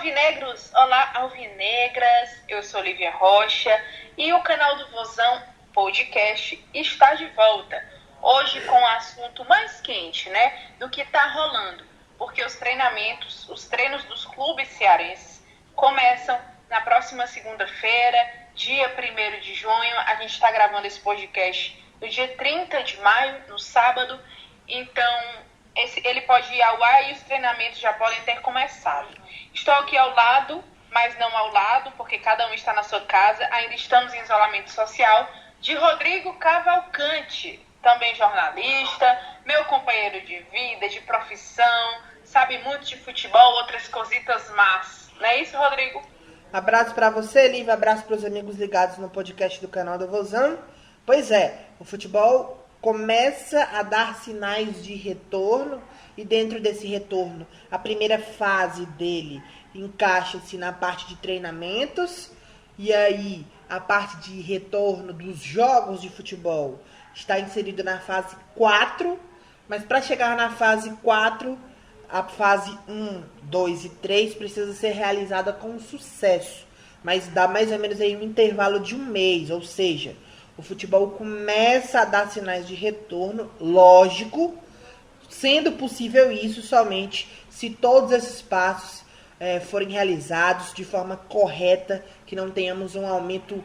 alvinegros, olá alvinegras, eu sou Lívia Rocha e o canal do Vozão Podcast está de volta, hoje com um assunto mais quente, né, do que está rolando, porque os treinos dos clubes cearenses começam na próxima segunda-feira, dia 1º de junho, a gente está gravando esse podcast no dia 30 de maio, no sábado, então ele pode ir ao ar e os treinamentos já podem ter começado. Estou aqui ao lado, mas não ao lado, porque cada um está na sua casa, ainda estamos em isolamento social, de Rodrigo Cavalcante, também jornalista, meu companheiro de vida, de profissão, sabe muito de futebol, outras cositas más. Não é isso, Rodrigo? Abraço para você, Lívia, abraço para os amigos ligados no podcast do canal do Vozão. Pois é, o futebol começa a dar sinais de retorno e dentro desse retorno, a primeira fase dele encaixa-se na parte de treinamentos e aí a parte de retorno dos jogos de futebol está inserido na fase 4, mas para chegar na fase 4, a fase 1, 2 e 3 precisa ser realizada com sucesso, mas dá mais ou menos aí um intervalo de um mês, ou seja, o futebol começa a dar sinais de retorno, lógico, sendo possível isso somente se todos esses passos forem realizados de forma correta, que não tenhamos um aumento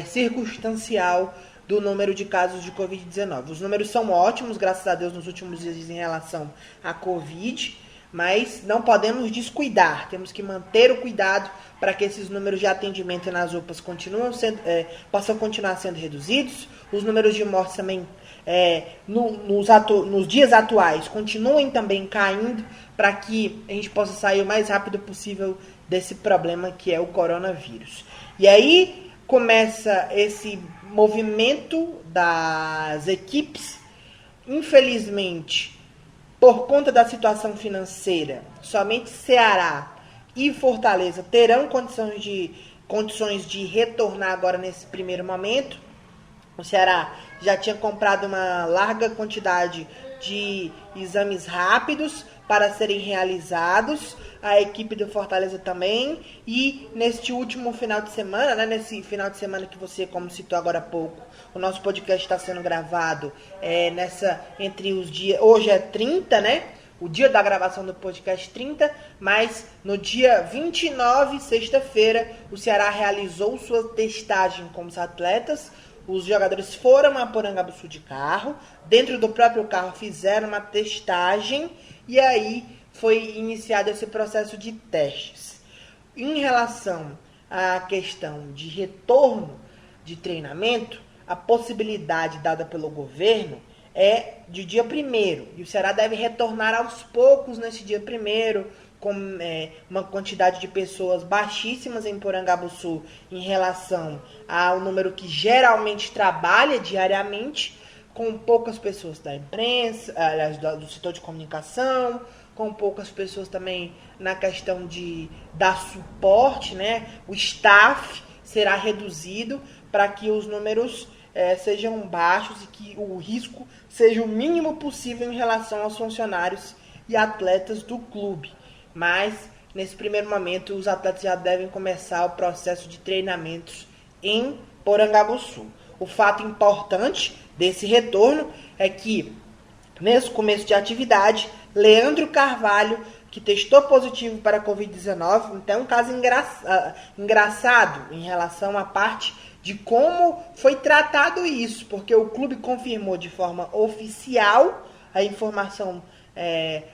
circunstancial do número de casos de Covid-19. Os números são ótimos, graças a Deus, nos últimos dias em relação à Covid, mas não podemos descuidar, temos que manter o cuidado para que esses números de atendimento nas UPAs possam continuar sendo reduzidos, os números de mortes também nos dias atuais continuem também caindo, para que a gente possa sair o mais rápido possível desse problema que é o coronavírus. E aí começa esse movimento das equipes, infelizmente, por conta da situação financeira, somente Ceará e Fortaleza terão condições de retornar agora nesse primeiro momento. O Ceará já tinha comprado uma larga quantidade de exames rápidos para serem realizados, a equipe do Fortaleza também, e neste último final de semana, né, nesse final de semana que você, como citou agora há pouco, o nosso podcast está sendo gravado entre os dias, hoje é 30, né, o dia da gravação do podcast 30, mas no dia 29, sexta-feira, o Ceará realizou sua testagem com os atletas. Os jogadores foram a Porangabuçu de carro, dentro do próprio carro fizeram uma testagem e aí foi iniciado esse processo de testes. Em relação à questão de retorno de treinamento, a possibilidade dada pelo governo é de dia 1º, e o Ceará deve retornar aos poucos nesse dia 1º, com uma quantidade de pessoas baixíssimas em Porangabuçu em relação ao número que geralmente trabalha diariamente, com poucas pessoas da imprensa, do setor de comunicação, com poucas pessoas também na questão de dar suporte, né? O staff será reduzido para que os números sejam baixos e que o risco seja o mínimo possível em relação aos funcionários e atletas do clube. Mas, nesse primeiro momento, os atletas já devem começar o processo de treinamentos em Porangabuçu. O fato importante desse retorno é que, nesse começo de atividade, Leandro Carvalho, que testou positivo para a Covid-19, então é um caso engraçado em relação à parte de como foi tratado isso, porque o clube confirmou de forma oficial a informação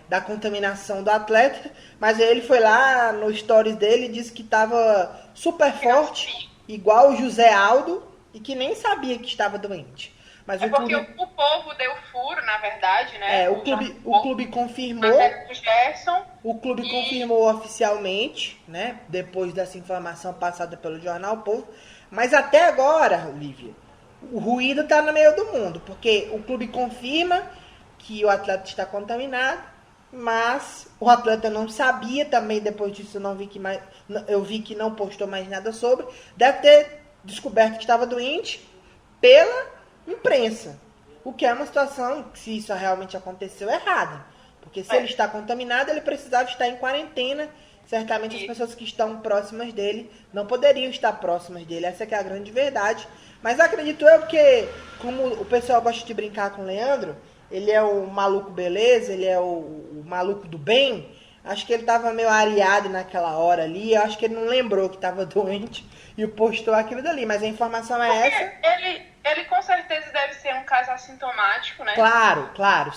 da contaminação do atleta, mas aí ele foi lá no stories dele e disse que estava super forte, igual o José Aldo, e que nem sabia que estava doente. Mas o povo deu furo, na verdade, né? O clube confirmou. O clube confirmou oficialmente, né? Depois dessa informação passada pelo jornal O Povo. Mas até agora, Lívia, o ruído está no meio do mundo, porque o clube confirma que o atleta está contaminado, mas o atleta não sabia, também depois disso eu vi que não postou mais nada sobre, deve ter descoberto que estava doente pela imprensa, o que é uma situação, se isso realmente aconteceu, errada, porque se ele está contaminado, ele precisava estar em quarentena certamente as pessoas que estão próximas dele não poderiam estar próximas dele. Essa que é a grande verdade. Mas acredito eu que, como o pessoal gosta de brincar com o Leandro, ele é o maluco beleza, ele é o maluco do bem. Acho que ele estava meio areado naquela hora ali. Eu acho que ele não lembrou que estava doente e postou aquilo dali. Mas a informação é essa. Ele com certeza deve ser um caso assintomático, né? Claro.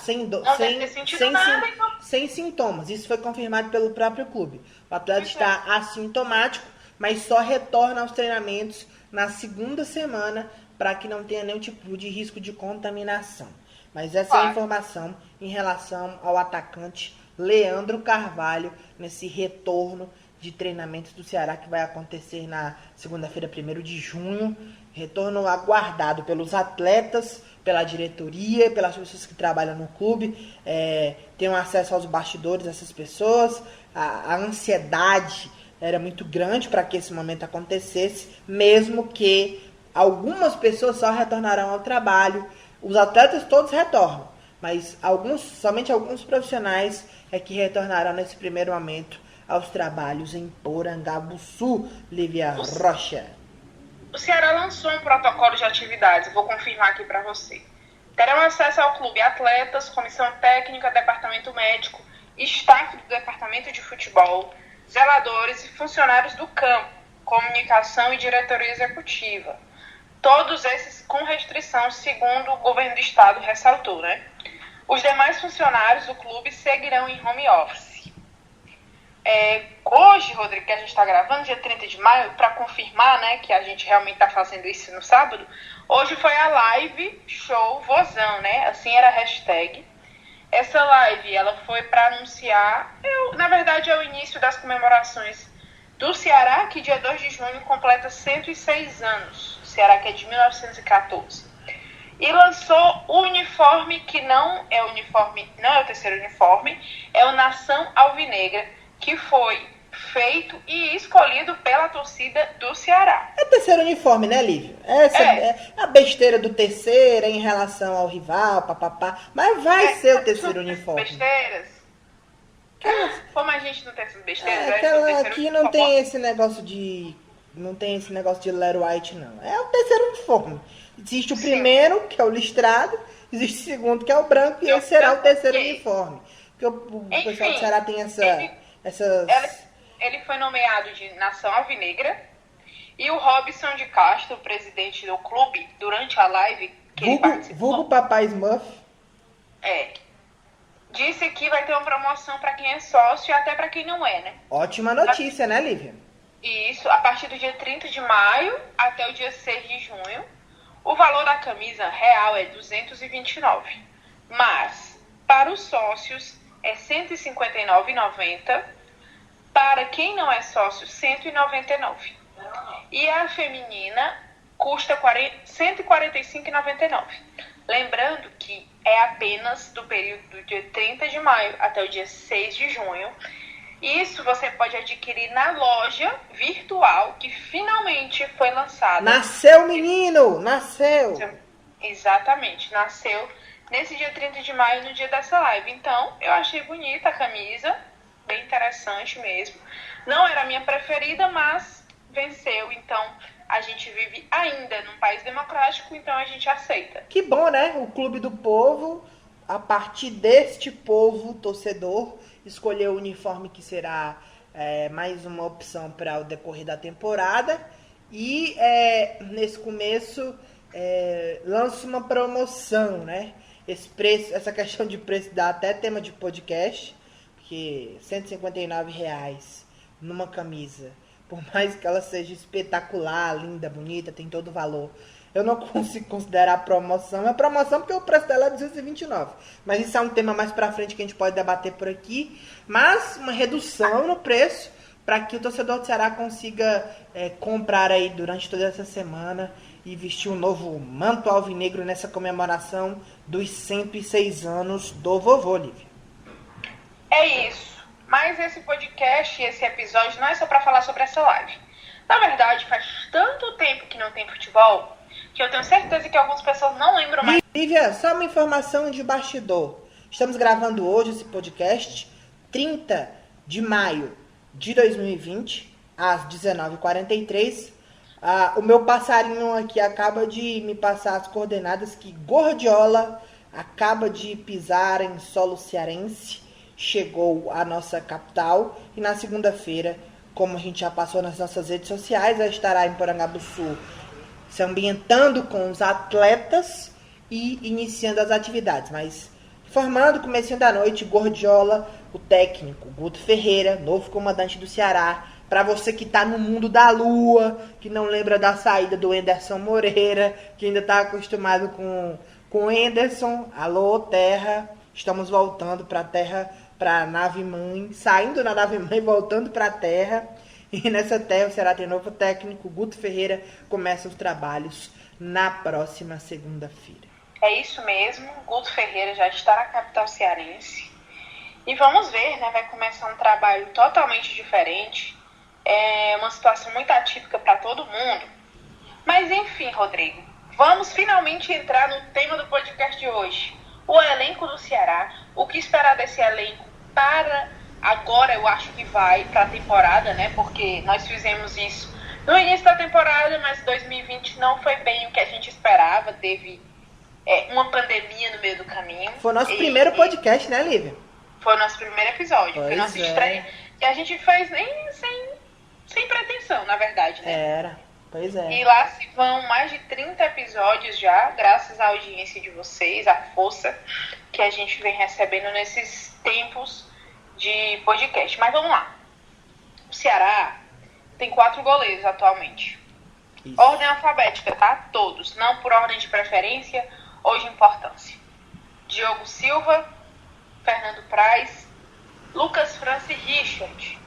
Sem sintomas. Isso foi confirmado pelo próprio clube. O atleta está assintomático, mas só retorna aos treinamentos na segunda semana para que não tenha nenhum tipo de risco de contaminação. Mas essa é a informação em relação ao atacante Leandro Carvalho, nesse retorno de treinamentos do Ceará que vai acontecer na segunda-feira, 1º de junho. Retorno aguardado pelos atletas, pela diretoria, pelas pessoas que trabalham no clube. Tenham acesso aos bastidores dessas pessoas. A ansiedade era muito grande para que esse momento acontecesse, mesmo que algumas pessoas só retornarão ao trabalho. Os atletas todos retornam, mas somente alguns profissionais é que retornarão nesse primeiro momento aos trabalhos em Porangabuçu. Lívia Rocha. O Ceará lançou um protocolo de atividades, vou confirmar aqui para você. Terão acesso ao clube atletas, comissão técnica, departamento médico, staff do departamento de futebol, zeladores e funcionários do campo, comunicação e diretoria executiva. Todos esses com restrição, segundo o governo do estado ressaltou, né? Os demais funcionários do clube seguirão em home office. Hoje, Rodrigo, que a gente está gravando, dia 30 de maio, para confirmar, né, que a gente realmente está fazendo isso no sábado, hoje foi a live show Vozão, né? Assim era a hashtag. Essa live, ela foi para anunciar, na verdade, é o início das comemorações do Ceará, que dia 2 de junho completa 106 anos. O Ceará, que é de 1914. E lançou o uniforme, que não é o terceiro uniforme, é o Nação Alvinegra, que foi feito e escolhido pela torcida do Ceará. É o terceiro uniforme, né, Lívia? Essa é a besteira do terceiro em relação ao rival, papapá. Mas vai ser o terceiro uniforme. Besteiras. Como a gente não tem essas besteiras, aqui não tem esse negócio de. Não tem esse negócio de Leroy White, não. É o terceiro uniforme. Existe o primeiro, que é o listrado, existe o segundo, que é o branco, e esse será o terceiro uniforme. Porque o pessoal do Ceará tem essas. Ele foi nomeado de Nação Alvinegra, e o Robson de Castro, o presidente do clube, durante a live que ele participou. Vulgo Papai Smurf. Disse que vai ter uma promoção para quem é sócio e até para quem não é, né? Ótima notícia, né, Lívia? Isso, a partir do dia 30 de maio até o dia 6 de junho. O valor da camisa real é R$ 229. Mas, para os sócios, é R$ 159,90. Para quem não é sócio, R$ 199. E a feminina custa R$ 145,99. Lembrando que é apenas do período do dia 30 de maio até o dia 6 de junho. Isso você pode adquirir na loja virtual que finalmente foi lançada. Nasceu, menino! Nasceu! Exatamente, nasceu nesse dia 30 de maio, no dia dessa live. Então, eu achei bonita a camisa, bem interessante mesmo. Não era a minha preferida, mas venceu. Então, a gente vive ainda num país democrático, então a gente aceita. Que bom, né? O Clube do Povo, a partir deste povo torcedor, escolheu o uniforme que será mais uma opção para o decorrer da temporada. E nesse começo lança uma promoção, né? Essa questão de preço dá até tema de podcast, porque R$ 159,00 numa camisa, por mais que ela seja espetacular, linda, bonita, tem todo o valor, eu não consigo considerar promoção. É promoção porque o preço dela é 229. Mas isso é um tema mais pra frente que a gente pode debater por aqui. Mas uma redução no preço para que o torcedor do Ceará consiga comprar aí durante toda essa semana e vestir um novo manto alvinegro nessa comemoração dos 106 anos do vovô, Lívia. É isso. Mas esse podcast, esse episódio não é só para falar sobre essa live. Na verdade, faz tanto tempo que não tem futebol que eu tenho certeza que algumas pessoas não lembram mais. Lívia, só uma informação de bastidor. Estamos gravando hoje esse podcast, 30 de maio. de 2020, às 19h43. O meu passarinho aqui acaba de me passar as coordenadas que Gordiola acaba de pisar em solo cearense, chegou à nossa capital e na segunda-feira, como a gente já passou nas nossas redes sociais, já estará em Porangabuçu se ambientando com os atletas e iniciando as atividades. Mas informando, comecinho da noite, Gordiola, o técnico, Guto Ferreira, novo comandante do Ceará. Para você que está no mundo da lua, que não lembra da saída do Enderson Moreira, que ainda está acostumado com o Enderson, alô Terra, estamos voltando para a Terra, para a nave mãe, saindo da nave mãe, voltando para a Terra. E nessa Terra o Ceará tem novo técnico, Guto Ferreira, começa os trabalhos na próxima segunda-feira. É isso mesmo, Guto Ferreira já está na capital cearense. E vamos ver, né? Vai começar um trabalho totalmente diferente. É uma situação muito atípica para todo mundo. Mas enfim, Rodrigo, vamos finalmente entrar no tema do podcast de hoje. O elenco do Ceará. O que esperar desse elenco para agora? Eu acho que vai para a temporada, né? Porque nós fizemos isso no início da temporada, mas 2020 não foi bem o que a gente esperava. Teve uma pandemia no meio do caminho. Foi o nosso primeiro podcast, né, Lívia? Foi o nosso primeiro episódio. Foi nossa estreia. E a gente fez nem sem pretensão, na verdade, né? Era, pois é. E lá se vão mais de 30 episódios já, graças à audiência de vocês, à força que a gente vem recebendo nesses tempos de podcast. Mas vamos lá. O Ceará tem 4 goleiros atualmente. Isso. Ordem alfabética, tá? Todos. Não por ordem de preferência ou de importância. Diogo Silva, Fernando Praz, Lucas França e Richard.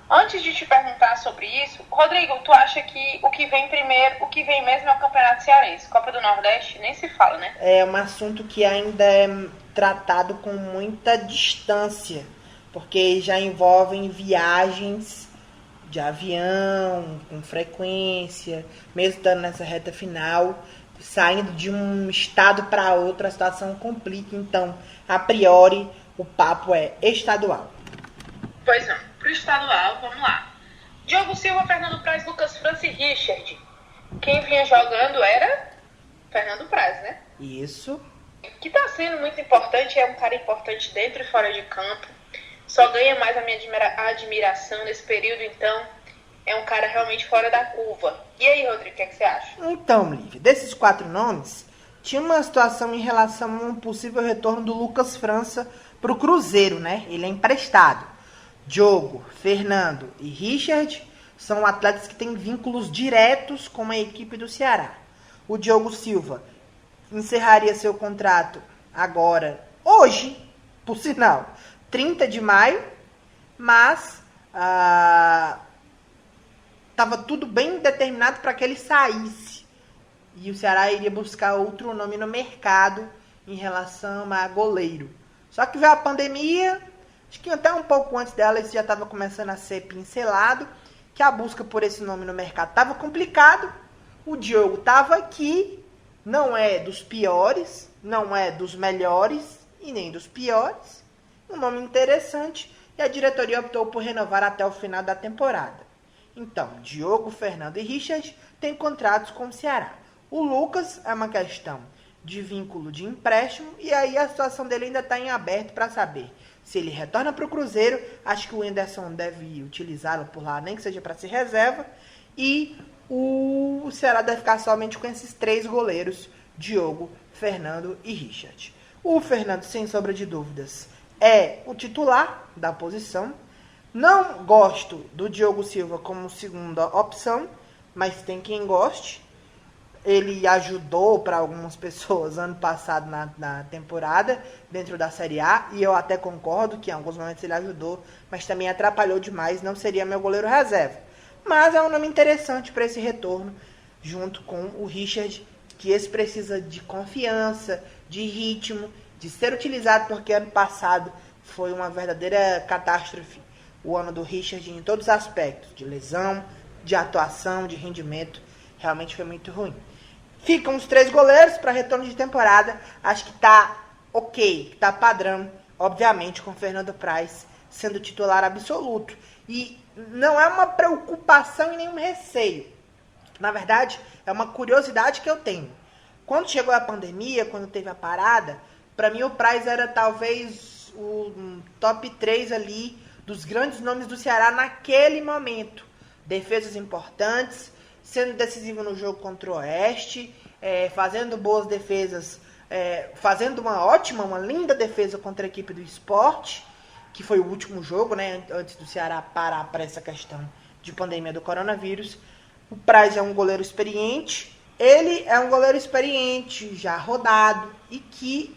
Antes de te perguntar sobre isso, Rodrigo, tu acha que o que vem mesmo é o Campeonato Cearense? Copa do Nordeste nem se fala, né? É um assunto que ainda é tratado com muita distância, porque já envolvem viagens de avião, com frequência, mesmo estando nessa reta final, saindo de um estado para outro, a situação complica. Então, a priori, o papo é estadual. Pois não. Pro estadual, vamos lá. Diogo Silva, Fernando Praz, Lucas França e Richard. Quem vinha jogando era Fernando Praz, né? Isso. Que tá sendo muito importante, é um cara importante dentro e fora de campo. Só ganha mais a minha admiração nesse período, então é um cara realmente fora da curva. E aí, Rodrigo, o que você acha? Então, Lívia, desses 4 nomes, tinha uma situação em relação a um possível retorno do Lucas França pro Cruzeiro, né? Ele é emprestado. Diogo, Fernando e Richard são atletas que têm vínculos diretos com a equipe do Ceará. O Diogo Silva encerraria seu contrato agora, hoje, por sinal, 30 de maio, mas estava tudo bem determinado para que ele saísse. E o Ceará iria buscar outro nome no mercado em relação a goleiro. Só que veio a pandemia. Acho que até um pouco antes dela isso já estava começando a ser pincelado, que a busca por esse nome no mercado estava complicado. O Diogo estava aqui, não é dos piores, não é dos melhores e nem dos piores. Um nome interessante e a diretoria optou por renovar até o final da temporada. Então, Diogo, Fernando e Richard têm contratos com o Ceará. O Lucas é uma questão de vínculo de empréstimo e aí a situação dele ainda está em aberto para saber se ele retorna para o Cruzeiro. Acho que o Enderson deve utilizá-lo por lá, nem que seja para ser reserva. E o Ceará deve ficar somente com esses 3 goleiros, Diogo, Fernando e Richard. O Fernando, sem sombra de dúvidas, é o titular da posição. Não gosto do Diogo Silva como segunda opção, mas tem quem goste. Ele ajudou para algumas pessoas ano passado na temporada, dentro da Série A, e eu até concordo que em alguns momentos ele ajudou, mas também atrapalhou demais, não seria meu goleiro reserva. Mas é um nome interessante para esse retorno, junto com o Richard, que esse precisa de confiança, de ritmo, de ser utilizado, porque ano passado foi uma verdadeira catástrofe, o ano do Richard em todos os aspectos, de lesão, de atuação, de rendimento, realmente foi muito ruim. Ficam os 3 goleiros para retorno de temporada. Acho que tá ok, tá padrão. Obviamente com Fernando Praz sendo titular absoluto. E não é uma preocupação e nenhum receio. Na verdade, é uma curiosidade que eu tenho. Quando chegou a pandemia, quando teve a parada, para mim o Praz era talvez o top 3 ali dos grandes nomes do Ceará naquele momento. Defesas importantes, sendo decisivo no jogo contra o Oeste, fazendo boas defesas, fazendo uma linda defesa contra a equipe do Sport, que foi o último jogo, né, antes do Ceará parar para essa questão de pandemia do coronavírus. O Praz é um goleiro experiente, ele é um goleiro experiente, já rodado, e que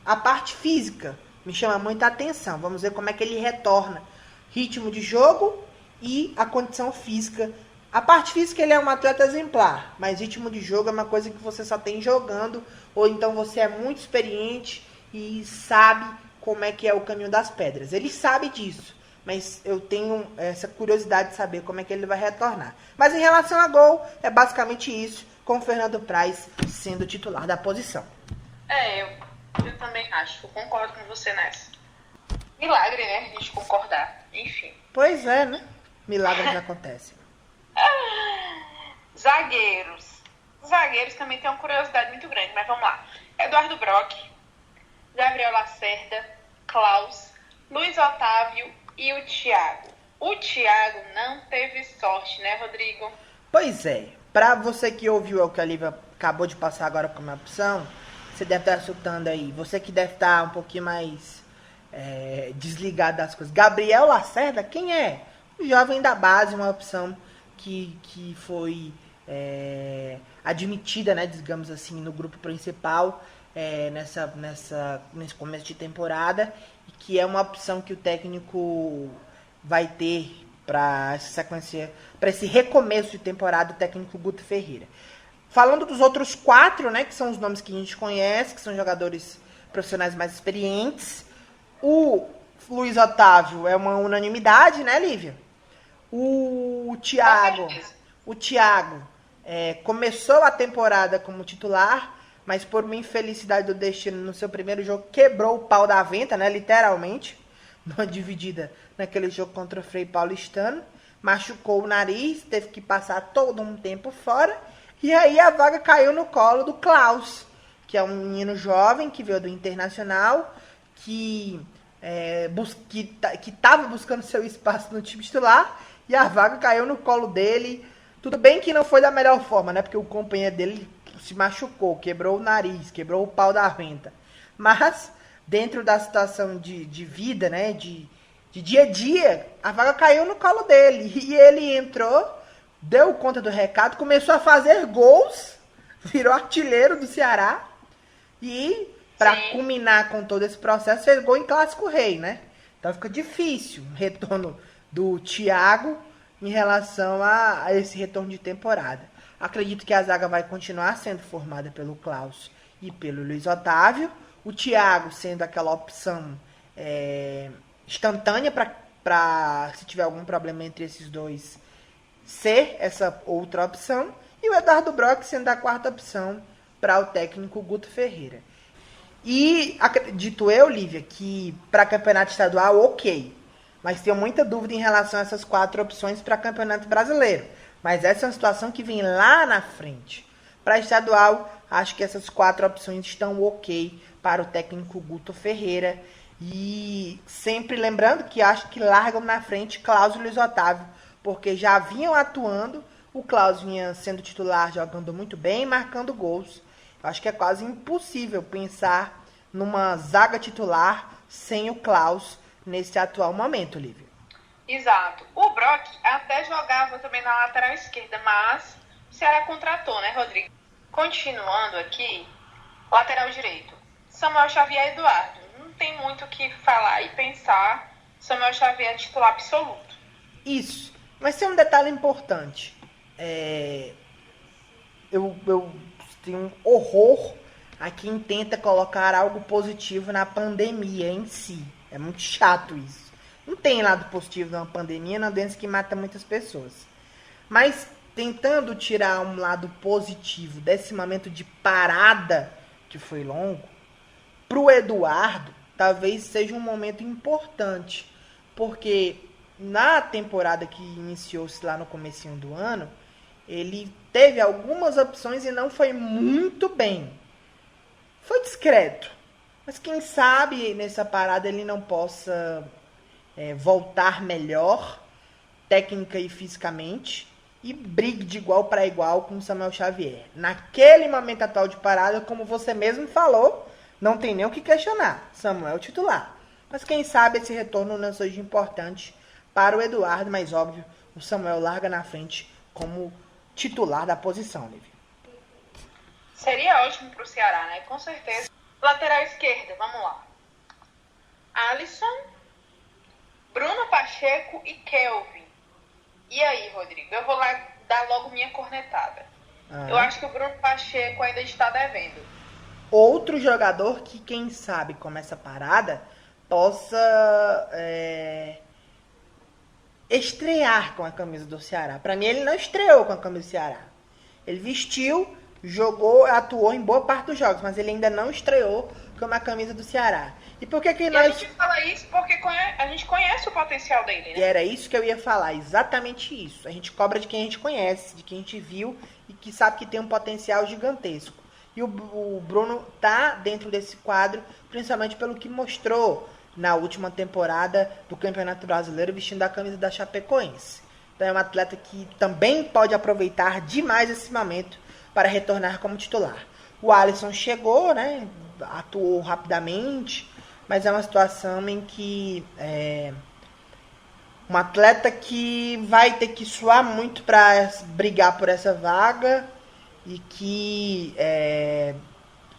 a parte física me chama muita atenção. Vamos ver como é que ele retorna ritmo de jogo e a condição física. A parte física ele é um atleta exemplar, mas ritmo de jogo é uma coisa que você só tem jogando, ou então você é muito experiente e sabe como é que é o caminho das pedras. Ele sabe disso, mas eu tenho essa curiosidade de saber como é que ele vai retornar. Mas em relação a gol, é basicamente isso, com o Fernando Praz sendo titular da posição. Eu também acho, eu concordo com você nessa. Milagre, né, a gente concordar, enfim. Pois é, né? Milagres acontecem. Zagueiros também tem uma curiosidade muito grande, mas vamos lá. Eduardo Brock, Gabriel Lacerda, Klaus, Luiz Otávio e o Thiago. O Thiago não teve sorte, né, Rodrigo? Pois é. Pra você que ouviu o que a Lívia acabou de passar agora como opção, você deve estar escutando aí. Você que deve estar um pouquinho mais desligado das coisas. Gabriel Lacerda, quem é? O jovem da base, uma opção que foi admitida, né, digamos assim, no grupo principal nesse começo de temporada, e que é uma opção que o técnico vai ter para essa sequência, para esse recomeço de temporada, o técnico Guto Ferreira. Falando dos outros 4, né, que são os nomes que a gente conhece, que são jogadores profissionais mais experientes, o Luiz Otávio é uma unanimidade, né, Lívia? O Thiago começou a temporada como titular, mas por uma infelicidade do destino no seu primeiro jogo, quebrou o pau da venta, né, literalmente, numa dividida naquele jogo contra o Frei Paulistano, machucou o nariz, teve que passar todo um tempo fora, e aí a vaga caiu no colo do Klaus, que é um menino jovem que veio do Internacional, que estava buscando seu espaço no time titular, e a vaga caiu no colo dele. Tudo bem que não foi da melhor forma, né? Porque o companheiro dele se machucou, quebrou o nariz, quebrou o pau da venta. Mas, dentro da situação de vida, né? De dia a dia, a vaga caiu no colo dele. E ele entrou, deu conta do recado, começou a fazer gols, virou artilheiro do Ceará. E, para culminar com todo esse processo, fez gol em Clássico Rei, né? Então fica difícil o retorno do Thiago em relação a esse retorno de temporada. Acredito que a zaga vai continuar sendo formada pelo Klaus e pelo Luiz Otávio. O Thiago sendo aquela opção instantânea para, se tiver algum problema entre esses dois, ser essa outra opção. E o Eduardo Brock sendo a quarta opção para o técnico Guto Ferreira. E acredito eu, Lívia, que para campeonato estadual, ok. Mas tenho muita dúvida em relação a essas 4 opções para campeonato brasileiro. Mas essa é uma situação que vem lá na frente. Para estadual, acho que essas 4 opções estão ok para o técnico Guto Ferreira. E sempre lembrando que acho que largam na frente Klaus e Luiz Otávio, porque já vinham atuando. O Klaus vinha sendo titular, jogando muito bem, marcando gols. Acho que é quase impossível pensar numa zaga titular sem o Klaus nesse atual momento, Lívia. Exato. O Brock até jogava também na lateral esquerda, mas o Ceará contratou, né, Rodrigo? Continuando aqui, lateral direito. Samuel Xavier e Eduardo. Não tem muito o que falar e pensar. Samuel Xavier é titular absoluto. Isso. Mas tem um detalhe importante. Eu tenho um horror a quem tenta colocar algo positivo na pandemia em si. É muito chato isso. Não tem lado positivo numa pandemia, na doença que mata muitas pessoas. Mas tentando tirar um lado positivo desse momento de parada, que foi longo, pro Eduardo, talvez seja um momento importante. porque na temporada que iniciou-se lá no comecinho do ano, ele teve algumas opções e não foi muito bem. Foi discreto. Mas quem sabe nessa parada ele não possa voltar melhor, técnica e fisicamente, e brigue de igual para igual com o Samuel Xavier. Naquele momento atual de parada, como você mesmo falou, não tem nem o que questionar. Samuel titular. Mas quem sabe esse retorno não seja importante para o Eduardo, mas óbvio, o Samuel larga na frente como titular da posição, Livio. Seria ótimo para o Ceará, né? Com certeza. Lateral esquerda, vamos lá. Alisson, Bruno Pacheco e Kelvin. E aí, Rodrigo? Eu vou lá dar logo minha cornetada. Eu acho que o Bruno Pacheco ainda está devendo. Outro jogador que, quem sabe, como essa parada, possa estrear com a camisa do Ceará. Para mim, ele não estreou com a camisa do Ceará. Ele vestiu, jogou, atuou em boa parte dos jogos, mas ele ainda não estreou com a camisa do Ceará. E por que nós... a gente fala isso porque a gente conhece o potencial dele, né? E era isso que eu ia falar, exatamente isso. A gente cobra de quem a gente conhece, de quem a gente viu e que sabe que tem um potencial gigantesco. E o Bruno tá dentro desse quadro, principalmente pelo que mostrou na última temporada do Campeonato Brasileiro, vestindo a camisa da Chapecoense. Então é um atleta que também pode aproveitar demais esse momento para retornar como titular. O Alisson chegou, né, atuou rapidamente, mas é uma situação em que um atleta que vai ter que suar muito para brigar por essa vaga e que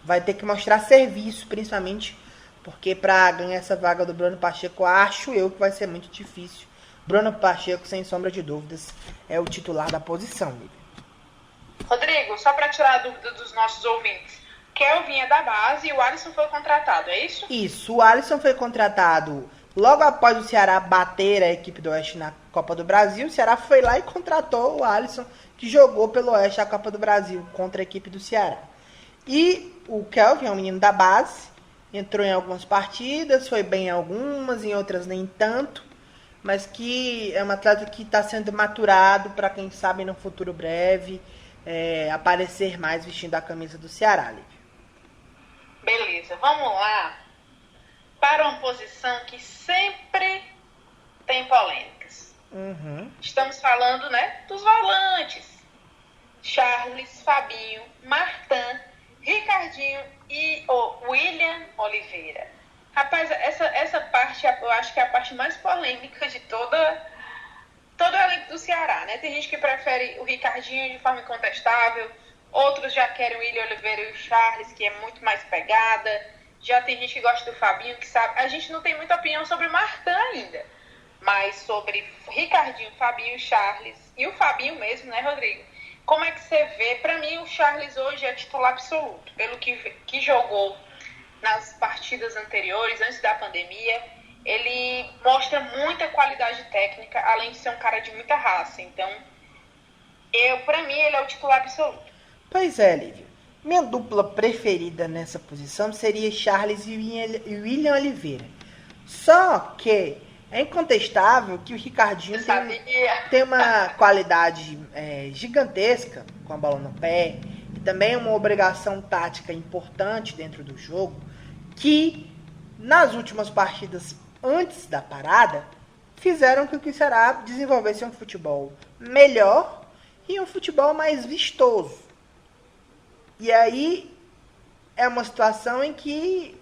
vai ter que mostrar serviço, principalmente porque para ganhar essa vaga do Bruno Pacheco, acho eu que vai ser muito difícil. Bruno Pacheco, sem sombra de dúvidas, é o titular da posição. Rodrigo, só para tirar a dúvida dos nossos ouvintes, Kelvin é da base e o Alisson foi contratado, é isso? Isso, o Alisson foi contratado logo após o Ceará bater a equipe do Oeste na Copa do Brasil. O Ceará foi lá e contratou o Alisson, que jogou pelo Oeste a Copa do Brasil contra a equipe do Ceará. E o Kelvin é um menino da base, entrou em algumas partidas, foi bem em algumas, em outras nem tanto, mas que é um atleta que está sendo maturado para, quem sabe, no futuro breve, aparecer mais vestindo a camisa do Ceará, Lívia. Beleza, vamos lá para uma posição que sempre tem polêmicas. Estamos falando, né, dos volantes. Charles, Fabinho, Martin, Ricardinho e o William Oliveira. Rapaz, essa parte eu acho que é a parte mais polêmica de todo o elenco do Ceará, né? Tem gente que prefere o Ricardinho de forma incontestável, outros já querem o William Oliveira e o Charles, que é muito mais pegada. Já tem gente que gosta do Fabinho, que sabe. A gente não tem muita opinião sobre o Martin ainda, mas sobre Ricardinho, Fabinho, Charles e o Fabinho mesmo, né, Rodrigo? Como é que você vê? Para mim, o Charles hoje é titular absoluto, pelo que jogou nas partidas anteriores, antes da pandemia. Ele mostra muita qualidade técnica, além de ser um cara de muita raça. Então, para mim, ele é o titular absoluto. Pois é, Lívia. Minha dupla preferida nessa posição seria Charles e William Oliveira. Só que é incontestável que o Ricardinho tem uma qualidade gigantesca com a bola no pé e também uma obrigação tática importante dentro do jogo, que nas últimas partidas antes da parada fizeram com que o Ceará desenvolvesse um futebol melhor e um futebol mais vistoso. E aí é uma situação em que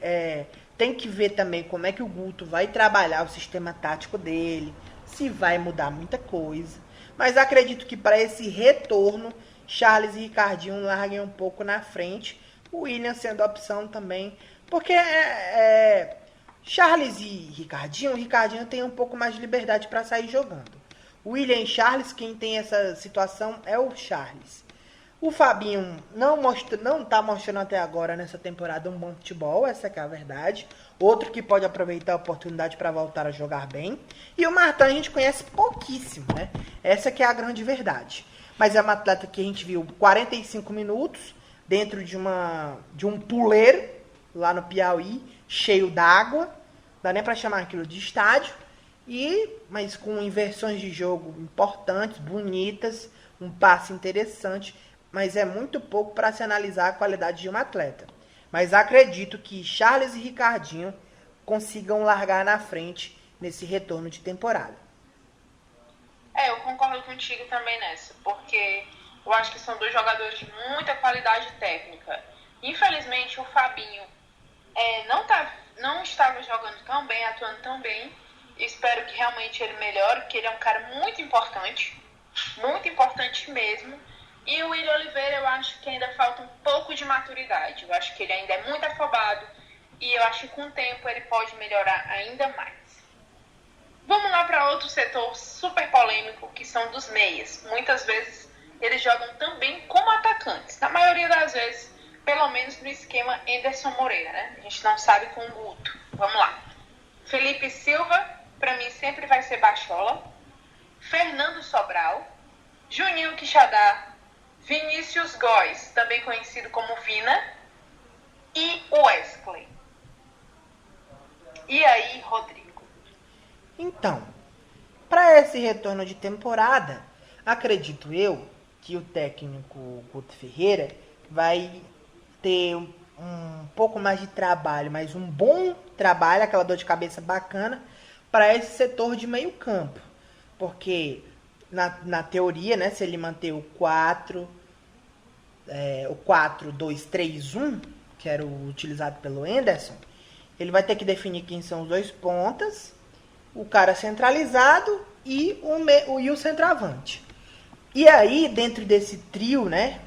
tem que ver também como é que o Guto vai trabalhar o sistema tático dele, se vai mudar muita coisa. Mas acredito que para esse retorno, Charles e Ricardinho larguem um pouco na frente, o William sendo a opção também, porque Charles e Ricardinho, o Ricardinho tem um pouco mais de liberdade para sair jogando. O William e Charles, quem tem essa situação é o Charles. O Fabinho não está mostrando até agora nessa temporada um bom futebol, essa que é a verdade. Outro que pode aproveitar a oportunidade para voltar a jogar bem. E o Martin a gente conhece pouquíssimo, né? Essa que é a grande verdade. Mas é uma atleta que a gente viu 45 minutos dentro de um puleiro lá no Piauí, cheio d'água. Dá nem para chamar aquilo de estádio. mas com inversões de jogo importantes, bonitas, um passe interessante, mas é muito pouco para se analisar a qualidade de um atleta. Mas acredito que Charles e Ricardinho consigam largar na frente nesse retorno de temporada. Eu concordo contigo também nessa, porque eu acho que são dois jogadores de muita qualidade técnica. Infelizmente, o Fabinho não estava jogando tão bem, atuando tão bem. Espero que realmente ele melhore, porque ele é um cara muito importante mesmo. E o William Oliveira, eu acho que ainda falta um pouco de maturidade. Eu acho que ele ainda é muito afobado e eu acho que com o tempo ele pode melhorar ainda mais. Vamos lá para outro setor super polêmico, que são dos meias. Muitas vezes eles jogam também como atacantes. Na maioria das vezes, pelo menos no esquema Anderson Moreira, né? A gente não sabe com o Guto. Vamos lá. Felipe Silva, para mim sempre vai ser Bachola. Fernando Sobral. Juninho Quixadá. Vinícius Góes, também conhecido como Vina. E Wesley. E aí, Rodrigo? Então, para esse retorno de temporada, acredito eu que o técnico Guto Ferreira vai ter um pouco mais de trabalho, mas um bom trabalho, aquela dor de cabeça bacana, para esse setor de meio campo. Porque, na teoria, né, se ele manter o 4-2-3-1, que era o utilizado pelo Anderson, ele vai ter que definir quem são os dois pontas, o cara centralizado e o centroavante. E aí, dentro desse trio, né,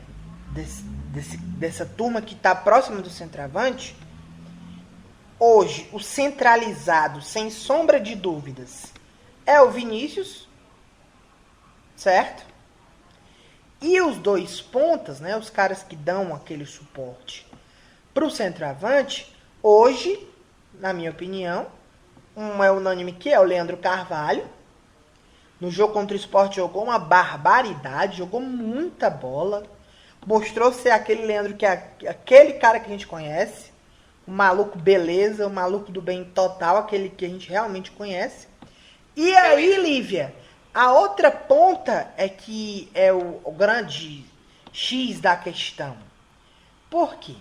dessa turma que está próxima do centroavante, hoje o centralizado, sem sombra de dúvidas, é o Vinícius, certo? E os dois pontas, né, os caras que dão aquele suporte para o centroavante, hoje, na minha opinião, um é unânime que é o Leandro Carvalho. No jogo contra o Sport jogou uma barbaridade, jogou muita bola. Mostrou ser aquele Leandro que é aquele cara que a gente conhece. O maluco beleza, o maluco do bem total, aquele que a gente realmente conhece. E aí, Lívia, a outra ponta é que é o grande X da questão. Por quê?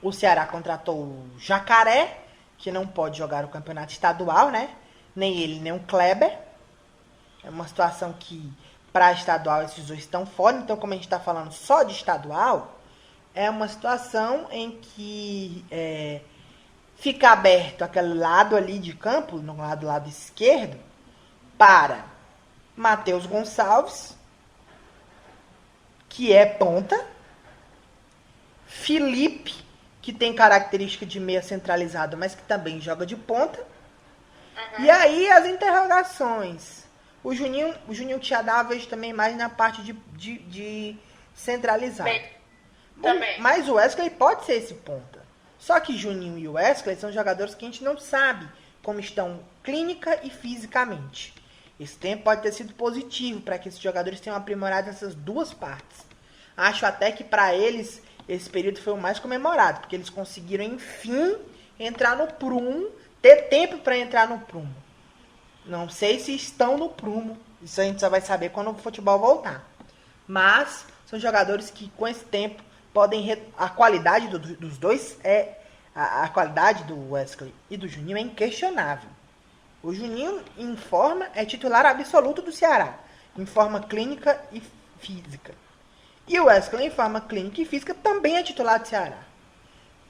O Ceará contratou o Jacaré, que não pode jogar o campeonato estadual, né? Nem ele, nem o Kleber. É uma situação que, para estadual, esses dois estão fora. Então, como a gente está falando só de estadual, é uma situação em que fica aberto aquele lado ali de campo, no lado esquerdo, para Matheus Gonçalves, que é ponta, Felipe, que tem característica de meia centralizado, mas que também joga de ponta. Uhum. E aí as interrogações. O Juninho Quixadá eu vejo também mais na parte de centralizado. Também. Mas o Wesley pode ser esse ponta. Só que Juninho e o Wesley são jogadores que a gente não sabe como estão clínica e fisicamente. Esse tempo pode ter sido positivo para que esses jogadores tenham aprimorado essas duas partes. Acho até que para eles esse período foi o mais comemorado, porque eles conseguiram, enfim, entrar no prumo, ter tempo para entrar no prumo. Não sei se estão no prumo, isso a gente só vai saber quando o futebol voltar. Mas são jogadores que, com esse tempo, podem... A qualidade dos dois a qualidade do Wesley e do Juninho é inquestionável. O Juninho, em forma, é titular absoluto do Ceará, em forma clínica e física. E o Wesley, em forma clínica e física, também é titular do Ceará.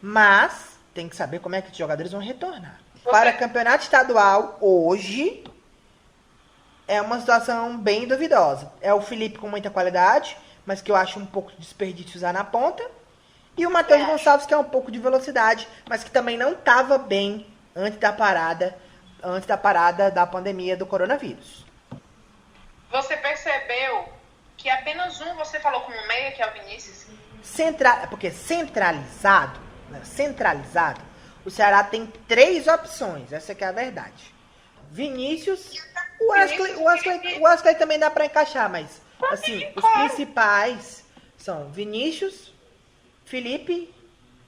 Mas tem que saber como é que os jogadores vão retornar. Para campeonato estadual, hoje, é uma situação bem duvidosa. É o Felipe com muita qualidade, mas que eu acho um pouco de desperdício usar na ponta. E o Matheus Gonçalves, que é um pouco de velocidade, mas que também não estava bem antes da parada da pandemia do coronavírus. Você percebeu que apenas você falou como meia, que é o Vinícius? Porque centralizado, o Ceará tem 3 opções, essa que é a verdade. Vinícius, o Wesley também dá para encaixar, mas assim, os principais são Vinícius, Felipe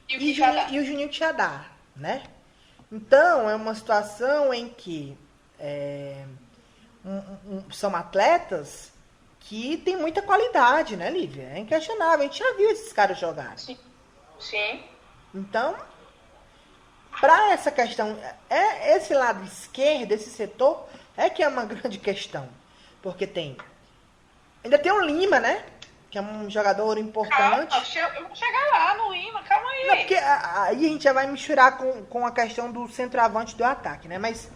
e o Juninho Quixadá, né? Então, é uma situação em que são atletas que tem muita qualidade, né, Lívia? É inquestionável. A gente já viu esses caras jogarem. Sim. Sim. Então, para essa questão, esse lado esquerdo, esse setor, é que é uma grande questão. Porque ainda tem o Lima, né? Que é um jogador importante. Calma, eu vou chegar lá no Lima, calma aí. Não, porque aí a gente já vai misturar com a questão do centroavante do ataque, né? Mas,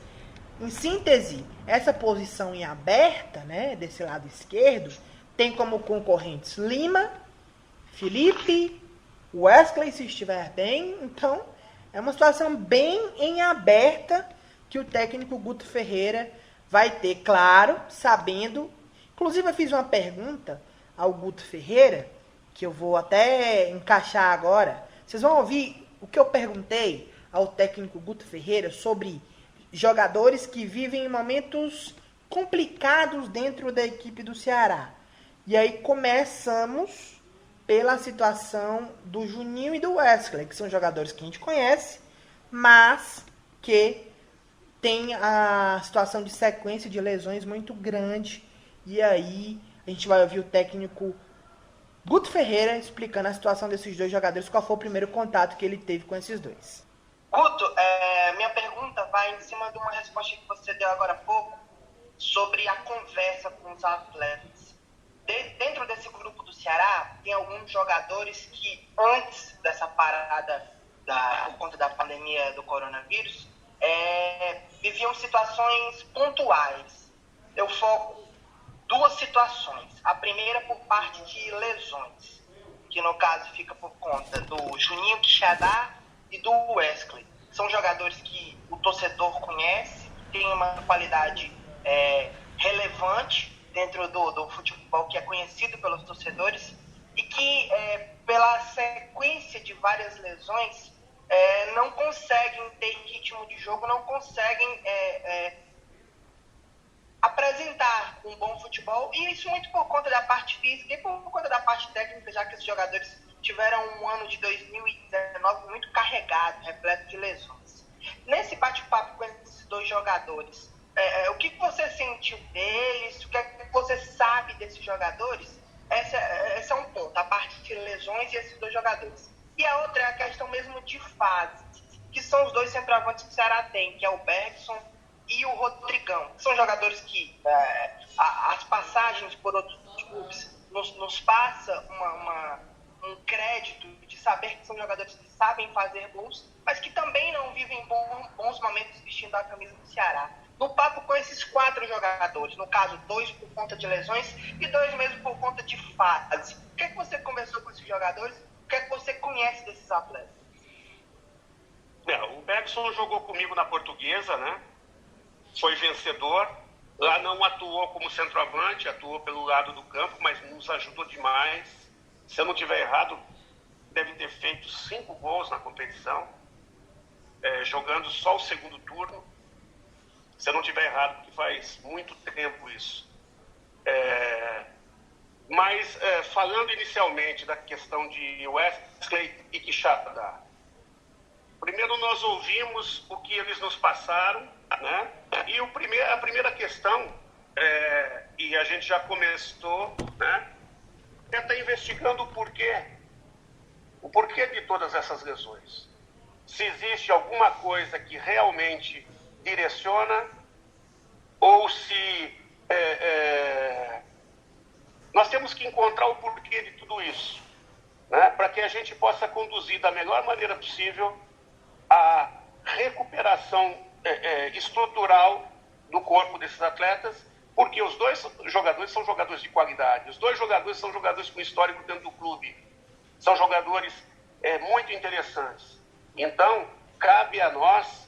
em síntese, essa posição em aberta, né, desse lado esquerdo, tem como concorrentes Lima, Felipe, Wesley, se estiver bem. Então, é uma situação bem em aberta que o técnico Guto Ferreira vai ter, claro, sabendo. Inclusive, eu fiz uma pergunta ao Guto Ferreira, que eu vou até encaixar agora. Vocês vão ouvir o que eu perguntei ao técnico Guto Ferreira sobre jogadores que vivem em momentos complicados dentro da equipe do Ceará. E aí começamos pela situação do Juninho e do Wesley, que são jogadores que a gente conhece, mas que tem a situação de sequência de lesões muito grande. E aí a gente vai ouvir o técnico Guto Ferreira explicando a situação desses dois jogadores, qual foi o primeiro contato que ele teve com esses dois. Guto, minha pergunta vai em cima de uma resposta que você deu agora há pouco sobre a conversa com os atletas. Dentro desse grupo do Ceará, tem alguns jogadores que, antes dessa parada por conta da pandemia do coronavírus, viviam situações pontuais. Eu foco duas situações. A primeira por parte de lesões, que no caso fica por conta do Juninho Quixadá e do Wesley. São jogadores que o torcedor conhece, têm uma qualidade relevante dentro do futebol, que é conhecido pelos torcedores, e que, pela sequência de várias lesões, não conseguem ter ritmo de jogo, não conseguem apresentar um bom futebol, e isso muito por conta da parte física e por conta da parte técnica, já que esses jogadores tiveram um ano de 2019 muito carregado, repleto de lesões. Nesse bate-papo com esses dois jogadores, o que você sentiu deles? O que você sabe desses jogadores? Esse é um ponto, a parte de lesões e esses dois jogadores. E a outra é a questão mesmo de fase, que são os dois centroavantes que o Ceará tem, que é o Bergson e o Rodrigão. São jogadores que as passagens por outros clubes nos passa um crédito de saber que são jogadores que sabem fazer gols, mas que também não vivem bons momentos vestindo a camisa do Ceará. No papo com esses 4 jogadores, no caso 2 por conta de lesões e 2 mesmo por conta de fase, o que é que você conversou com esses jogadores? O que é que você conhece desses atletas? O Bergson jogou comigo na Portuguesa, né? Foi vencedor. Lá não atuou como centroavante, atuou pelo lado do campo, mas nos ajudou demais. Se eu não estiver errado, deve ter feito 5 gols na competição, jogando só o segundo turno. Se eu não estiver errado, porque faz muito tempo isso. Mas falando inicialmente da questão de Wesley e Quixadá, primeiro nós ouvimos o que eles nos passaram, né? E a primeira questão, e a gente já começou, né? Está investigando o porquê de todas essas lesões. Se existe alguma coisa que realmente direciona, ou se nós temos que encontrar o porquê de tudo isso, né? Para que a gente possa conduzir da melhor maneira possível a recuperação estrutural do corpo desses atletas, porque os dois jogadores são jogadores de qualidade, os dois jogadores são jogadores com histórico dentro do clube, são jogadores muito interessantes. Então, cabe a nós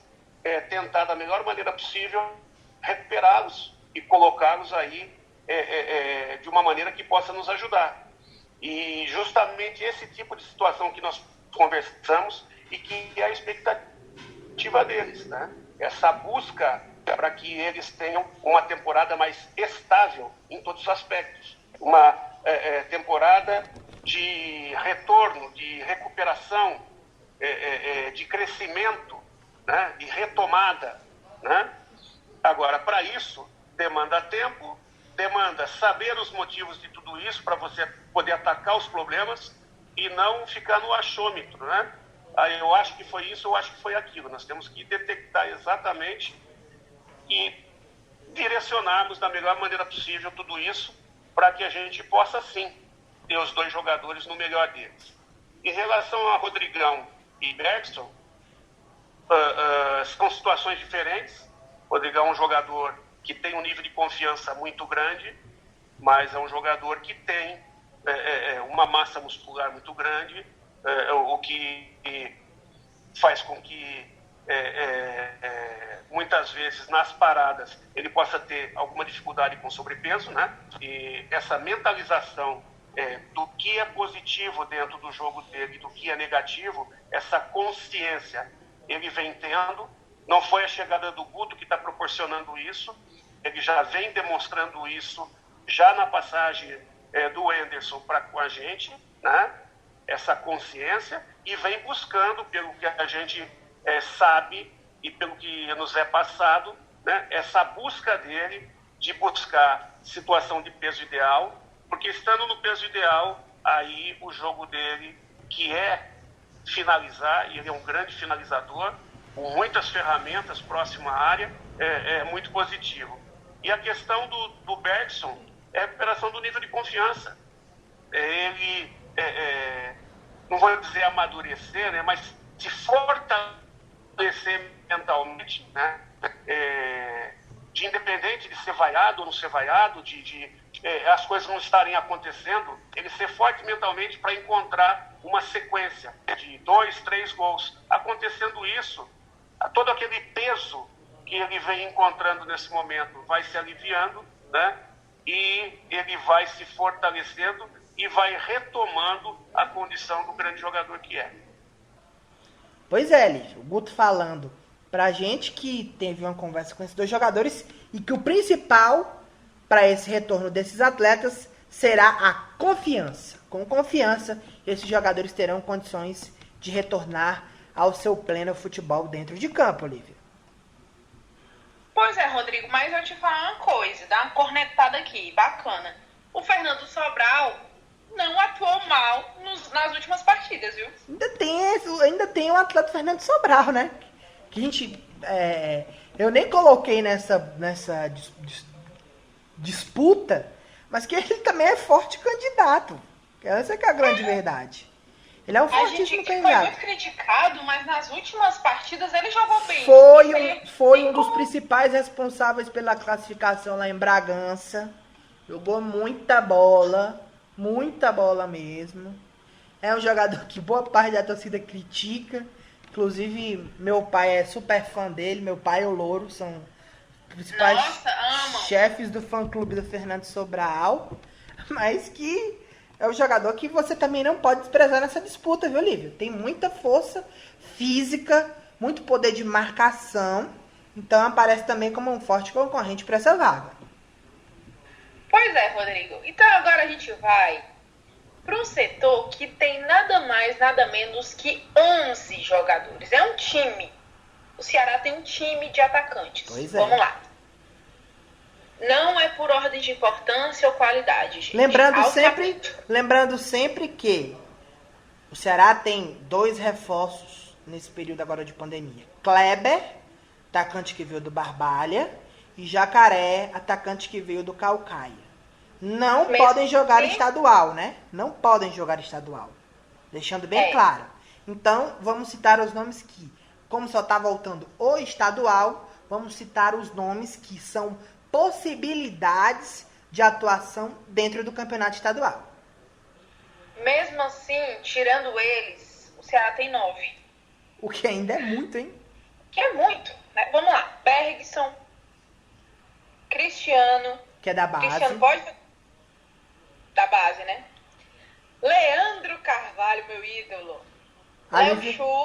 tentar da melhor maneira possível recuperá-los e colocá-los aí de uma maneira que possa nos ajudar. E justamente esse tipo de situação que nós conversamos e que é a expectativa deles, né? Essa busca para que eles tenham uma temporada mais estável em todos os aspectos. Uma temporada de retorno, de recuperação, de crescimento, né? De retomada, né? Agora, para isso, demanda tempo, demanda saber os motivos de tudo isso para você poder atacar os problemas e não ficar no achômetro, né? Aí eu acho que foi isso, eu acho que foi aquilo. Nós temos que detectar exatamente e direcionarmos da melhor maneira possível tudo isso para que a gente possa, sim, ter os dois jogadores no melhor deles. Em relação a Rodrigão e Bergson, são situações diferentes. O Rodrigão é um jogador que tem um nível de confiança muito grande, mas é um jogador que tem uma massa muscular muito grande, o que faz com que muitas vezes nas paradas ele possa ter alguma dificuldade com sobrepeso, né? E essa mentalização do que é positivo dentro do jogo dele e do que é negativo, essa consciência ele vem tendo. Não foi a chegada do Guto que está proporcionando isso, ele já vem demonstrando isso já na passagem do Anderson com a gente, né? Essa consciência, e vem buscando, pelo que a gente sabe e pelo que nos é passado, né? Essa busca dele de buscar situação de peso ideal, porque estando no peso ideal, aí o jogo dele, que é finalizar, e ele é um grande finalizador, com muitas ferramentas próximo à área, é muito positivo. E a questão do Bergson é a recuperação do nível de confiança. Ele, não vou dizer amadurecer, né, mas se fortalecer mentalmente, né, de independente de ser vaiado ou não ser vaiado, de as coisas não estarem acontecendo, ele ser forte mentalmente para encontrar uma sequência de 2, 3 gols. Acontecendo isso, todo aquele peso que ele vem encontrando nesse momento vai se aliviando, né? E ele vai se fortalecendo e vai retomando a condição do grande jogador que é. Pois é, Lívio, o Guto falando pra gente que teve uma conversa com esses dois jogadores e que o principal para esse retorno desses atletas será a confiança. Com confiança, esses jogadores terão condições de retornar ao seu pleno futebol dentro de campo, Lívia. Pois é, Rodrigo, mas eu te falar uma coisa, dá uma cornetada aqui, bacana. O Fernando Sobral não atuou mal nas últimas partidas, viu? Ainda tem o atleta Fernando Sobral, né? Que a gente... eu nem coloquei nessa disputa, mas que ele também é forte candidato. Essa que é a grande verdade. Ele é um fortíssimo candidato. Ele foi muito criticado, mas nas últimas partidas ele jogou bem. Foi um dos principais responsáveis pela classificação lá em Bragança. Jogou muita bola mesmo. É um jogador que boa parte da torcida critica. Inclusive, meu pai é super fã dele. Meu pai e o Louro são os principais chefes do fã-clube do Fernando Sobral. Mas que é um jogador que você também não pode desprezar nessa disputa, viu, Lívia? Tem muita força física, muito poder de marcação. Então aparece também como um forte concorrente para essa vaga. Pois é, Rodrigo. Então agora a gente vai para um setor que tem nada mais, nada menos que 11 jogadores. É um time. O Ceará tem um time de atacantes. Pois é. Vamos lá. Não é por ordem de importância ou qualidade, gente. Lembrando sempre que o Ceará tem 2 reforços nesse período agora de pandemia. Kleber, atacante que veio do Barbalha, e Jacaré, atacante que veio do Caucaia. Não podem jogar estadual, né? Não podem jogar estadual. Deixando bem claro. Então, vamos citar os nomes que, como só está voltando o estadual, vamos citar os nomes que são possibilidades de atuação dentro do campeonato estadual. Mesmo assim, tirando eles, o Ceará tem 9. O que ainda é muito, hein? Que é muito, né? Vamos lá. Bergson, Cristiano. Que é da base. Cristiano pode... Da base, né? Leandro Carvalho, meu ídolo.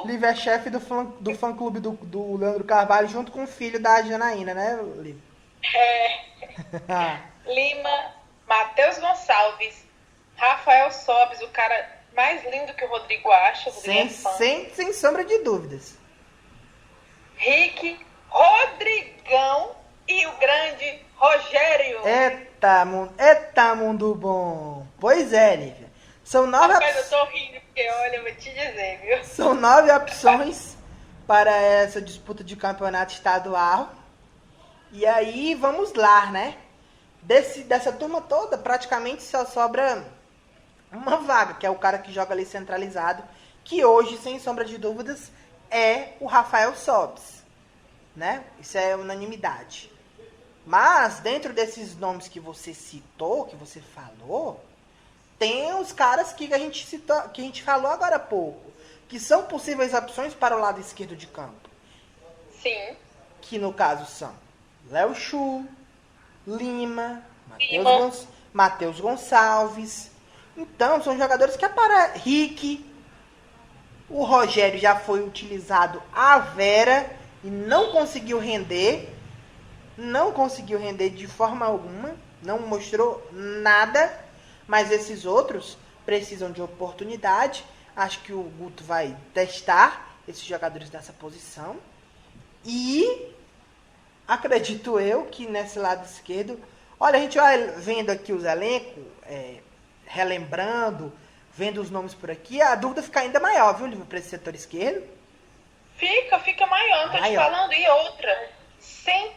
Lívia é chefe do fã-clube do Leandro Carvalho, junto com o filho da Janaína, né, Lívia? Lima, Matheus Gonçalves, Rafael Sobes, o cara mais lindo que o Rodrigo acha. Sem sombra de dúvidas. Rick, Rodrigão e o grande Rogério. Eita, mundo bom. Pois é, Lívia. São 9 Rapaz, eu tô rindo, porque olha, eu vou te dizer, viu? São 9 opções para essa disputa de campeonato estadual. E aí, vamos lá, né? Dessa turma toda, praticamente só sobra uma vaga, que é o cara que joga ali centralizado, que hoje, sem sombra de dúvidas, é o Rafael Sobis, né? Isso é unanimidade. Mas, dentro desses nomes que você citou, que você falou, tem os caras que a gente citou, que a gente falou agora há pouco, que são possíveis opções para o lado esquerdo de campo. Sim. Que no caso são Léo Chu, Lima, Matheus Gonçalves. Então, são jogadores que aparecem. Rick. O Rogério já foi utilizado à vera e não conseguiu render. Não conseguiu render de forma alguma. Não mostrou nada. Mas esses outros precisam de oportunidade. Acho que o Guto vai testar esses jogadores nessa posição. E acredito eu que nesse lado esquerdo... Olha, a gente vai vendo aqui os elencos, relembrando, vendo os nomes por aqui, a dúvida fica ainda maior, viu, Lívia, para esse setor esquerdo? Fica maior, tô te falando. E outra, sem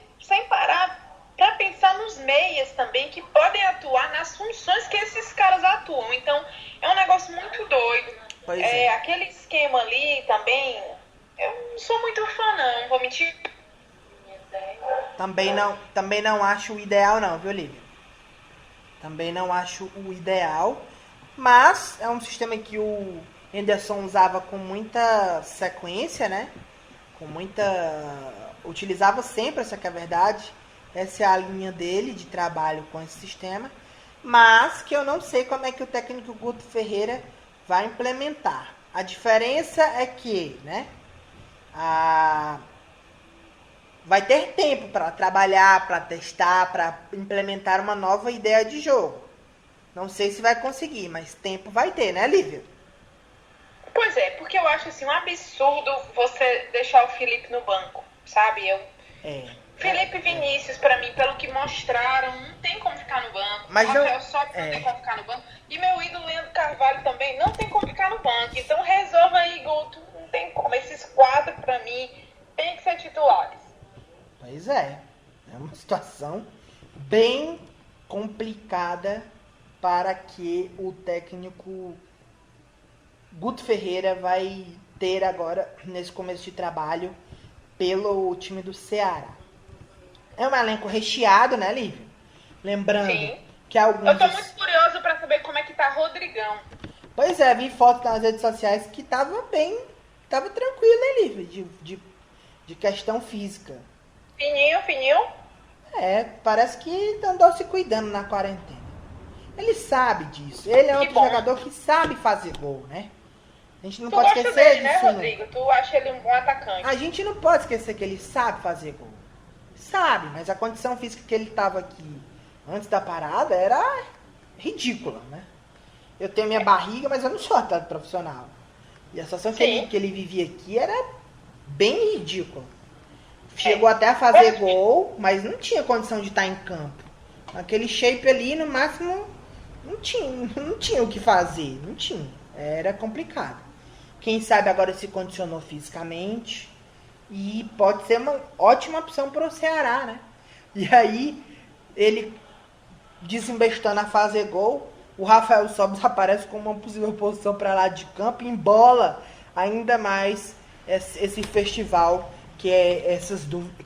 parar para pensar nos meias também, que podem atuar nas funções que esses caras atuam. Então, é um negócio muito doido. Pois é. Aquele esquema ali também, eu não sou muito fã não vou mentir. Também não acho o ideal não, viu, Lívia? Também não acho o ideal, mas é um sistema que o Henderson usava com muita sequência, né? Utilizava sempre, essa que é a verdade. Essa é a linha dele de trabalho com esse sistema, mas que eu não sei como é que o técnico Guto Ferreira vai implementar. A diferença é que, né? Vai ter tempo para trabalhar, para testar, para implementar uma nova ideia de jogo. Não sei se vai conseguir, mas tempo vai ter, né, Lívia? Pois é, porque eu acho assim um absurdo você deixar o Felipe no banco, sabe? Felipe e Vinícius, para mim, pelo que mostraram, não tem como ficar no banco. Mas Rafael Sobis não tem como ficar no banco. E meu ídolo Leandro Carvalho também não tem como ficar no banco. Então resolva aí, Guto. Não tem como. Esses 4, para mim, tem que ser titulares. Pois é. É uma situação bem complicada para que o técnico Guto Ferreira vai ter agora nesse começo de trabalho pelo time do Ceará. É um elenco recheado, né, Lívia? Lembrando que alguns... Eu tô muito curioso para saber como é que tá Rodrigão. Pois é, vi fotos nas redes sociais que tava bem... Tava tranquilo, né, Lívia? De questão física. Fininho? Parece que andou se cuidando na quarentena. Ele sabe disso. Ele é outro jogador que sabe fazer gol, né? A gente não pode esquecer dele, disso, né, Rodrigo? Tu acha ele um bom atacante? A gente não pode esquecer que ele sabe fazer gol. Sabe, mas a condição física que ele tava aqui antes da parada era ridícula, né? Eu tenho minha barriga, mas eu não sou atleta profissional. E a situação que ele vivia aqui era bem ridícula. Chegou até a fazer gol, mas não tinha condição de estar em campo. Aquele shape ali, no máximo, não tinha o que fazer. Não tinha. Era complicado. Quem sabe agora se condicionou fisicamente. E pode ser uma ótima opção para o Ceará, né? E aí, ele desembestando a fazer gol, o Rafael Sobis aparece como uma possível posição para lá de campo e embola ainda mais esse festival que é essas dúvidas,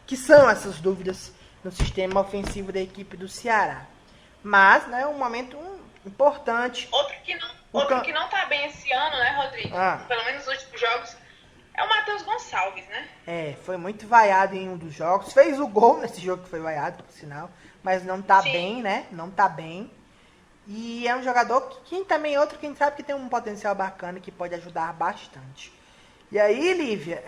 que são essas dúvidas no sistema ofensivo da equipe do Ceará. Mas, né, um momento importante. Outro que não tá bem esse ano, né, Rodrigo? Pelo menos nos últimos jogos, é o Matheus Gonçalves, né? Foi muito vaiado em um dos jogos. Fez o gol nesse jogo que foi vaiado, por sinal. Mas não tá bem, né? Não tá bem. E é um jogador que também é outro que a gente sabe que tem um potencial bacana que pode ajudar bastante. E aí, Lívia,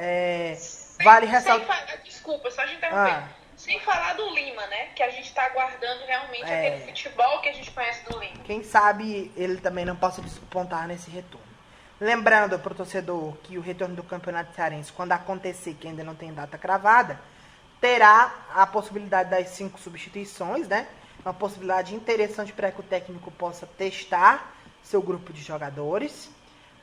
vale ressaltar... Desculpa, só de interromper. Sem falar do Lima, né? Que a gente tá aguardando realmente aquele futebol que a gente conhece do Lima. Quem sabe ele também não possa despontar nesse retorno. Lembrando para o torcedor que o retorno do Campeonato Cearense, quando acontecer, que ainda não tem data cravada, terá a possibilidade das 5 substituições, né? Uma possibilidade interessante para que o técnico possa testar seu grupo de jogadores.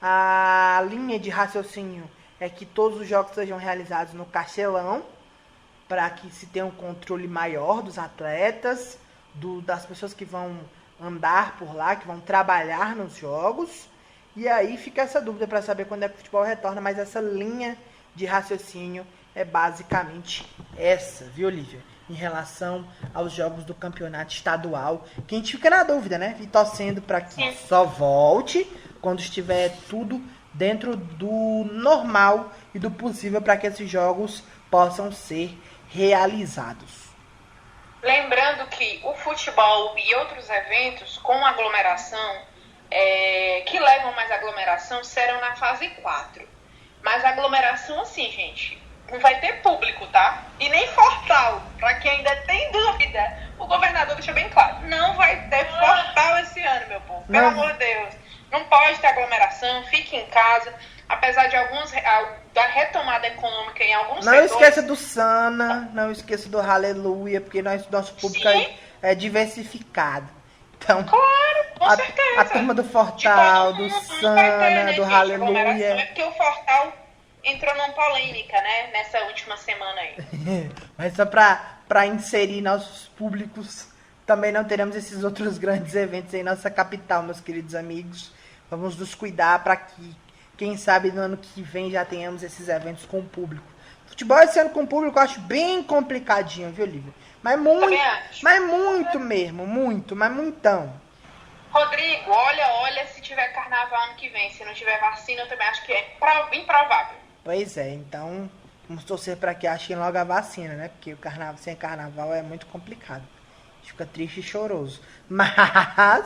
A linha de raciocínio é que todos os jogos sejam realizados no Castelão, para que se tenha um controle maior dos atletas, das pessoas que vão andar por lá, que vão trabalhar nos jogos. E aí fica essa dúvida para saber quando é que o futebol retorna, mas essa linha de raciocínio é basicamente essa, viu, Olivia? Em relação aos jogos do campeonato estadual, que a gente fica na dúvida, né? E torcendo para que só volte quando estiver tudo dentro do normal e do possível para que esses jogos possam ser realizados. Lembrando que o futebol e outros eventos com aglomeração, que levam mais aglomeração, serão na fase 4. Mas aglomeração assim, gente, não vai ter público, tá? E nem Fortal, para quem ainda tem dúvida, o governador deixou bem claro, não vai ter Fortal esse ano, meu povo, pelo amor de Deus. Não pode ter aglomeração, fique em casa, apesar de da retomada econômica em alguns setores. Não esqueça do Sana, não esqueça do Aleluia, porque nosso público é diversificado. Então, claro, com certeza. A turma do Fortal, do Sana, do Aleluia. É porque o Fortal entrou numa polêmica, né, nessa última semana aí. Mas só para inserir nossos públicos, também não teremos esses outros grandes eventos em nossa capital, meus queridos amigos. Vamos nos cuidar para que, quem sabe, no ano que vem já tenhamos esses eventos com o público. Futebol esse ano com o público eu acho bem complicadinho, viu, Lívia? Mas muito mesmo, mas muitão. Rodrigo, olha se tiver carnaval ano que vem. Se não tiver vacina, eu também acho que é improvável. Pois é, então vamos torcer para que achem logo a vacina, né? Porque o carnaval sem carnaval é muito complicado. A gente fica triste e choroso. Mas,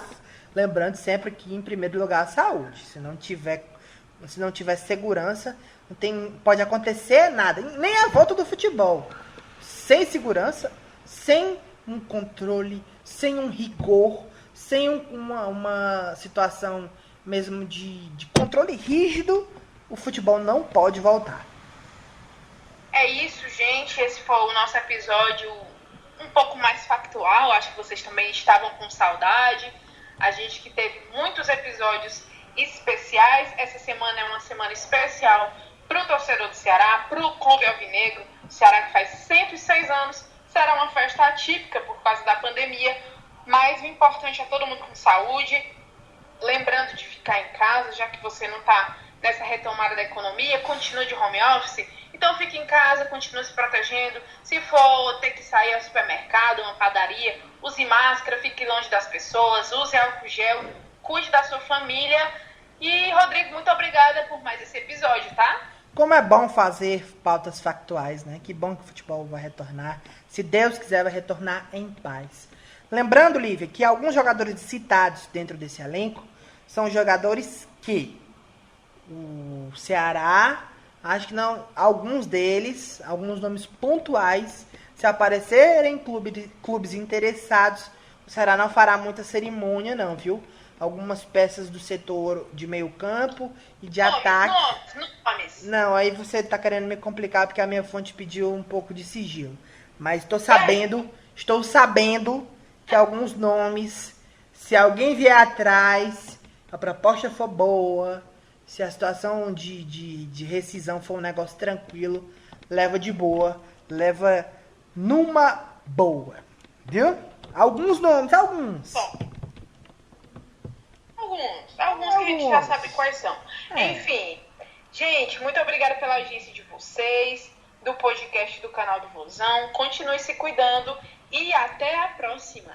lembrando sempre que em primeiro lugar a saúde. Se não tiver segurança, pode acontecer nada. Nem a volta do futebol. Sem segurança, sem um controle, sem um rigor, sem uma situação mesmo de controle rígido, o futebol não pode voltar. É isso, gente. Esse foi o nosso episódio um pouco mais factual. Acho que vocês também estavam com saudade. A gente que teve muitos episódios especiais. Essa semana é uma semana especial para o torcedor do Ceará, para o Clube Alvinegro. O Ceará que faz 106 anos. Será uma festa atípica por causa da pandemia. Mas o importante é todo mundo com saúde. Lembrando de ficar em casa, já que você não está nessa retomada da economia, continue de home office. Então fique em casa, continue se protegendo. Se for ter que sair ao supermercado, uma padaria, use máscara, fique longe das pessoas, use álcool gel, cuide da sua família. E, Rodrigo, muito obrigada por mais esse episódio, tá? Como é bom fazer pautas factuais, né? Que bom que o futebol vai retornar. Se Deus quiser, vai retornar em paz. Lembrando, Lívia, que alguns jogadores citados dentro desse elenco são jogadores que o Ceará, acho que não, alguns deles, alguns nomes pontuais, se aparecerem clubes interessados, o Ceará não fará muita cerimônia não, viu? Algumas peças do setor de meio campo e de ataque. Nomes. Não, aí você tá querendo me complicar porque a minha fonte pediu um pouco de sigilo. Mas estou sabendo que alguns nomes, se alguém vier atrás, a proposta for boa, se a situação de rescisão for um negócio tranquilo, leva de boa, leva numa boa, viu? Alguns nomes, alguns. Bom, alguns que a gente já sabe quais são. Enfim, gente, muito obrigada pela audiência de vocês, do podcast do canal do Vozão. Continue se cuidando e até a próxima.